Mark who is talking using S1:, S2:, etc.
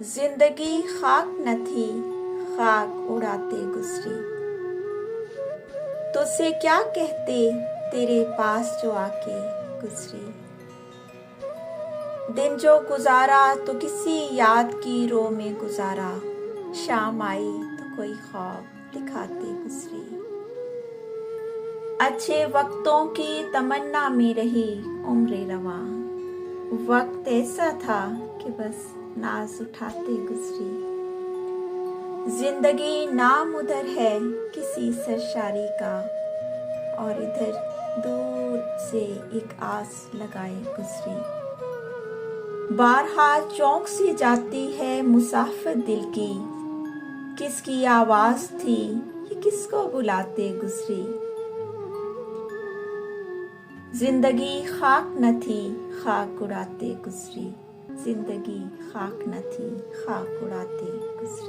S1: जिंदगी खाक न थी, खाक उड़ाते गुजरी। तुझसे क्या कहते तेरे पास जो आके गुजरी। दिन जो गुजारा तो किसी याद की रो में गुजारा। शाम आई तो कोई ख्वाब दिखाते गुजरी। अच्छे वक्तों की तमन्ना में रही उम्र रवा। वक्त ऐसा था कि बस नाज उठाते गुजरी। जिंदगी नाम उधर है किसी सरशारी का, और इधर दूर से एक आस लगाए गुजरी। बारहा चौंक सी जाती है मुसाफिर दिल की, किसकी आवाज थी ये किसको बुलाते गुजरी। जिंदगी खाक न थी, खाक उड़ाते गुजरी। जिंदगी खाक न थी, खाक उड़ाते गुजरी।